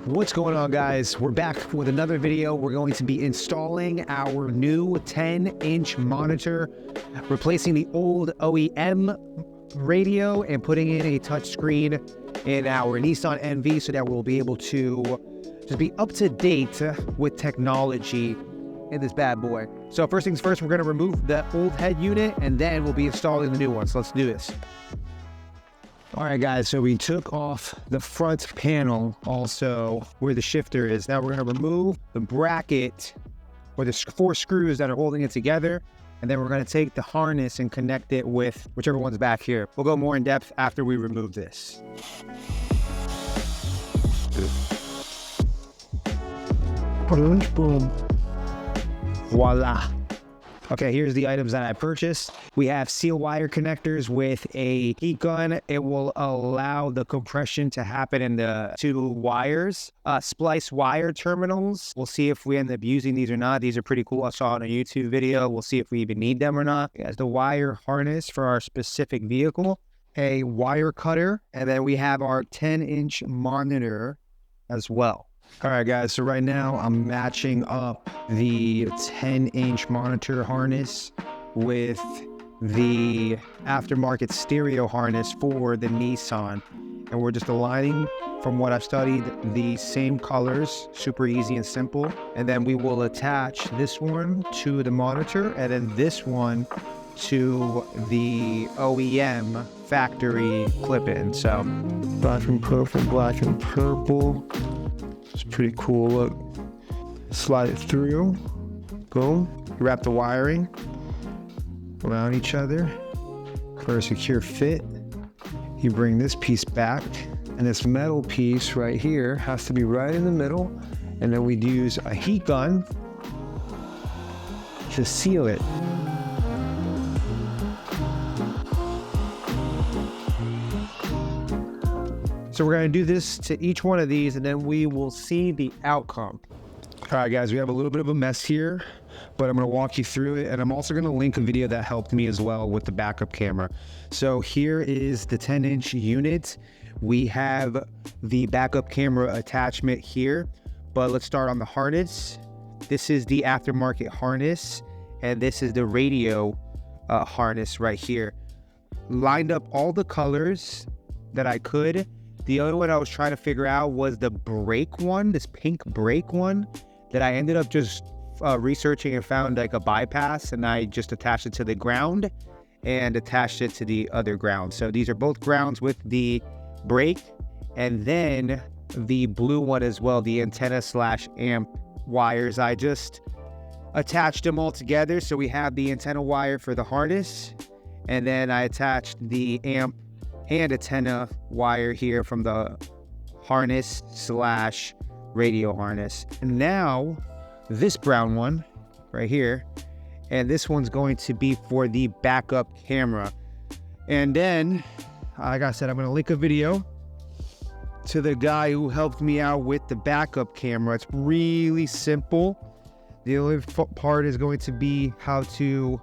What's going on, guys? We're back with another video. We're going to be installing our new 10-inch monitor, replacing the old OEM radio and putting in a touchscreen in our Nissan NV so that we'll be able to just be up to date with technology in this bad boy. So first things first, we're going to remove the old head unit and then we'll be installing the new one. So let's do this. All right, guys, so we took off the front panel, also where the shifter is. Now we're going to remove the bracket or the 4 screws that are holding it together. And then we're going to take the harness and connect it with whichever one's back here. We'll go more in depth after we remove this. Boom. Voila. Okay, here's the items that I purchased. We have seal wire connectors with a heat gun. It will allow the compression to happen in the 2 wires. Splice wire terminals. We'll see if we end up using these or not. These are pretty cool. I saw in a YouTube video. We'll see if we even need them or not. As the wire harness for our specific vehicle. A wire cutter. And then we have our 10-inch monitor as well. All right, guys, so right now I'm matching up the 10-inch monitor harness with the aftermarket stereo harness for the Nissan. And we're just aligning, from what I've studied, the same colors, super easy and simple. And then we will attach this one to the monitor and then this one to the OEM factory clip-in. So black and purple, black and purple. It's pretty cool. Look, slide it through. Boom. Wrap the wiring around each other for a secure fit. You bring this piece back, and this metal piece right here has to be right in the middle. And then we'd use a heat gun to seal it. So we're going to do this to each one of these and then we will see the outcome. All right, guys, we have a little bit of a mess here, but I'm going to walk you through it. And I'm also going to link a video that helped me as well with the backup camera. So here is the 10-inch unit. We have the backup camera attachment here, but let's start on the harness. This is the aftermarket harness, and this is the radio harness right here. Lined up all the colors that I could. The other one I was trying to figure out was the brake one, this pink brake one that I ended up just researching and found like a bypass, and I just attached it to the ground and attached it to the other ground. So these are both grounds with the brake, and then the blue one as well, the antenna/amp wires. I just attached them all together. So we have the antenna wire for the harness, and then I attached the amp and antenna wire here from the harness/radio harness. And now this brown one right here, and this one's going to be for the backup camera. And then, like I said, I'm going to link a video to the guy who helped me out with the backup camera. It's really simple. The only part is going to be how to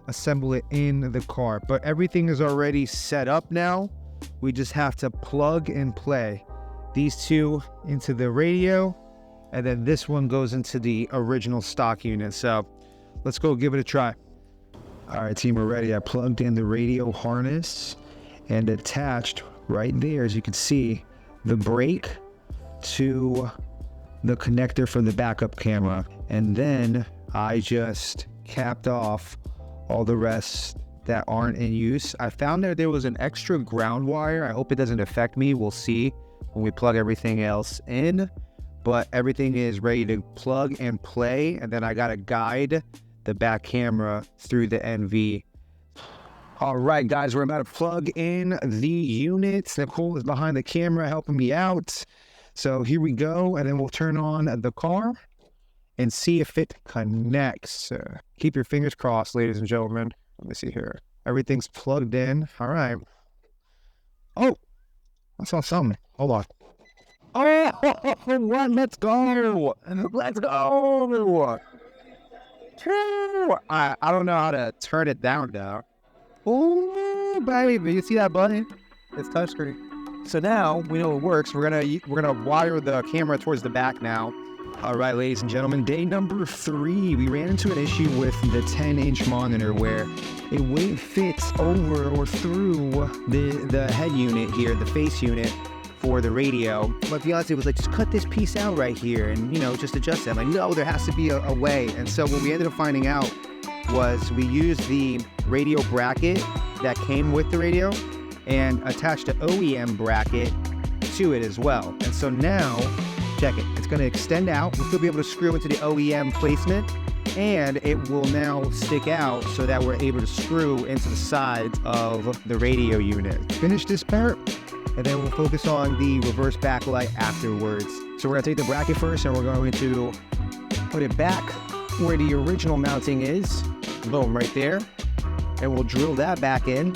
assemble it in the car, but everything is already set up now. We just have to plug and play these 2 into the radio, and then this one goes into the original stock unit. So let's go give it a try. All right, team, we're ready. I plugged in the radio harness and attached right there, as you can see, the brake to the connector for the backup camera. And then I just capped off all the rest that aren't in use. I found that there was an extra ground wire. I hope it doesn't affect me. We'll see when we plug everything else in, but everything is ready to plug and play. And then I got to guide the back camera through the NV. All right, guys, we're about to plug in the units. Nicole is behind the camera helping me out. So here we go. And then we'll turn on the car and see if it connects. Keep your fingers crossed, ladies and gentlemen. Let me see here. Everything's plugged in. All right. Oh, I saw something. Hold on. Oh, let's go. Let's go. I don't know how to turn it down now. Oh, baby. You see that button? It's touchscreen. So now we know it works. We're gonna wire the camera towards the back now. All right, ladies and gentlemen, day number 3. We ran into an issue with the 10-inch monitor where it wouldn't fit over or through the head unit here, the face unit for the radio. My fiance was like, just cut this piece out right here and, you know, just adjust it. I'm like, no, there has to be a way. And so what we ended up finding out was we used the radio bracket that came with the radio and attached an OEM bracket to it as well. And so now, check it, it's gonna extend out. We'll still be able to screw into the OEM placement, and it will now stick out so that we're able to screw into the sides of the radio unit. Finish this part, and then we'll focus on the reverse backlight afterwards. So we're gonna take the bracket first, and we're going to put it back where the original mounting is. Boom, right there. And we'll drill that back in.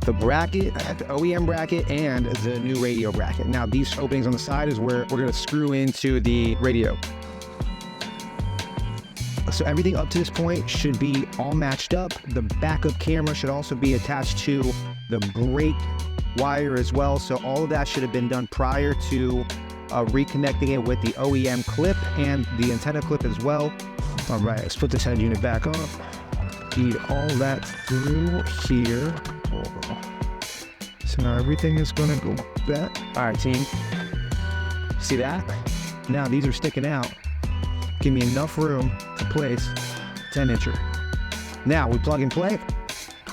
The bracket, the OEM bracket, and the new radio bracket. Now these openings on the side is where we're gonna screw into the radio. So everything up to this point should be all matched up. The backup camera should also be attached to the brake wire as well. So all of that should have been done prior to reconnecting it with the OEM clip and the antenna clip as well. All right, let's put this head unit back on. Feed all that through here. So now everything is gonna go back. All right, team. See that? Now these are sticking out. Give me enough room to place 10-incher. Now we plug and play.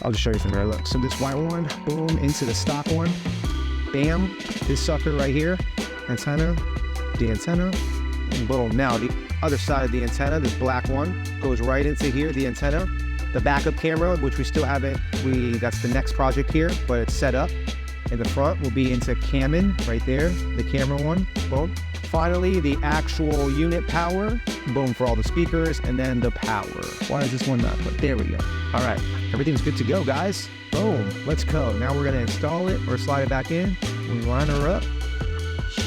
I'll just show you from there. Look, so this white one, boom, into the stock one. Bam, this sucker right here. Antenna, the antenna, boom. Now the other side of the antenna, this black one, goes right into here, the antenna. The backup camera, which we still haven't, that's the next project here, but it's set up. In the front will be into Cammon, right there, the camera one, boom. Finally, the actual unit power, boom, for all the speakers, and then the power. Why is this one not put? There we go. All right, everything's good to go, guys. Boom, let's go. Now we're gonna install it or slide it back in. We line her up.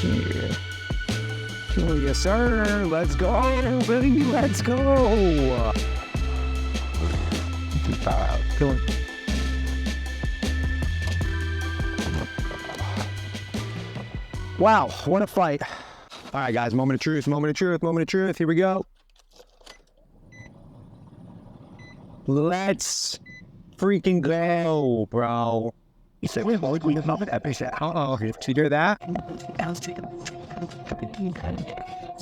Here. Oh, yes, sir. Let's go, baby, let's go. Come on. Wow, what a fight. All right, guys, moment of truth, moment of truth, moment of truth. Here we go. Let's freaking go, bro. You said we're going to love it. Uh-oh, did you hear that?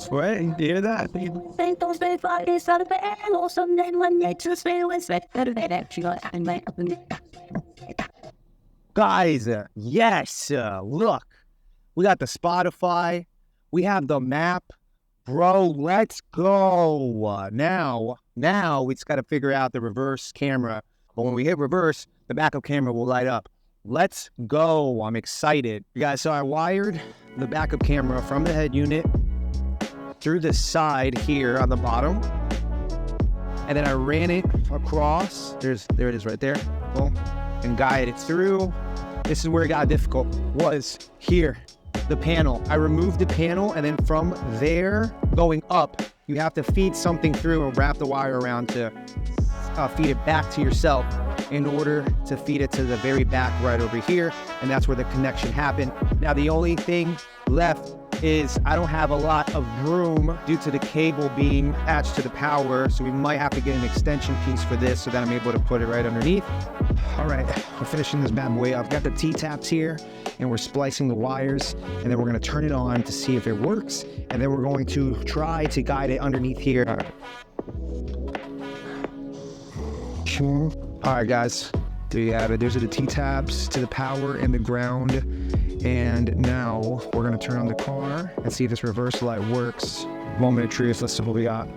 What? You hear that? Guys, yes, look. We got the Spotify. We have the map. Bro, let's go. Now we just got to figure out the reverse camera. But when we hit reverse, the backup camera will light up. Let's go. I'm excited. You guys, so I wired the backup camera from the head unit through the side here on the bottom. And then I ran it across. There it is right there. Boom. And guided it through. This is where it got difficult, was here. The panel. I removed the panel, and then from there going up, you have to feed something through and wrap the wire around to feed it back to yourself in order to feed it to the very back right over here, and that's where the connection happened. Now the only thing left is I don't have a lot of room due to the cable being attached to the power, so we might have to get an extension piece for this so that I'm able to put it right underneath. All right, we're finishing this bad boy. I've got the T-taps here, and we're splicing the wires, and then we're gonna turn it on to see if it works, and then we're going to try to guide it underneath here. All right, guys, there you have it. Those are the T-taps to the power and the ground. And now we're gonna turn on the car and see if this reverse light works. Moment of truth, let's see what we got.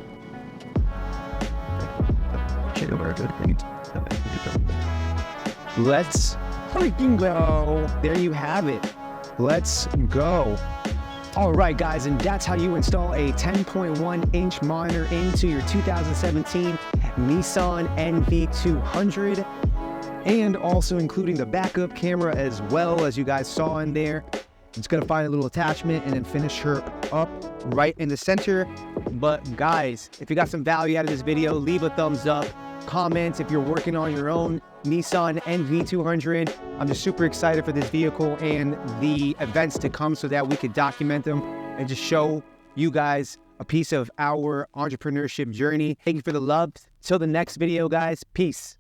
Let's freaking go. There you have it. Let's go. All right, guys, and that's how you install a 10.1-inch monitor into your 2017 Nissan NV200. And also including the backup camera as well, as you guys saw in there. It's gonna find a little attachment and then finish her up right in the center. But guys, if you got some value out of this video, leave a thumbs up. comment if you're working on your own Nissan NV200. I'm just super excited for this vehicle and the events to come so that we could document them and just show you guys a piece of our entrepreneurship journey. Thank you for the love. Till the next video, guys. Peace.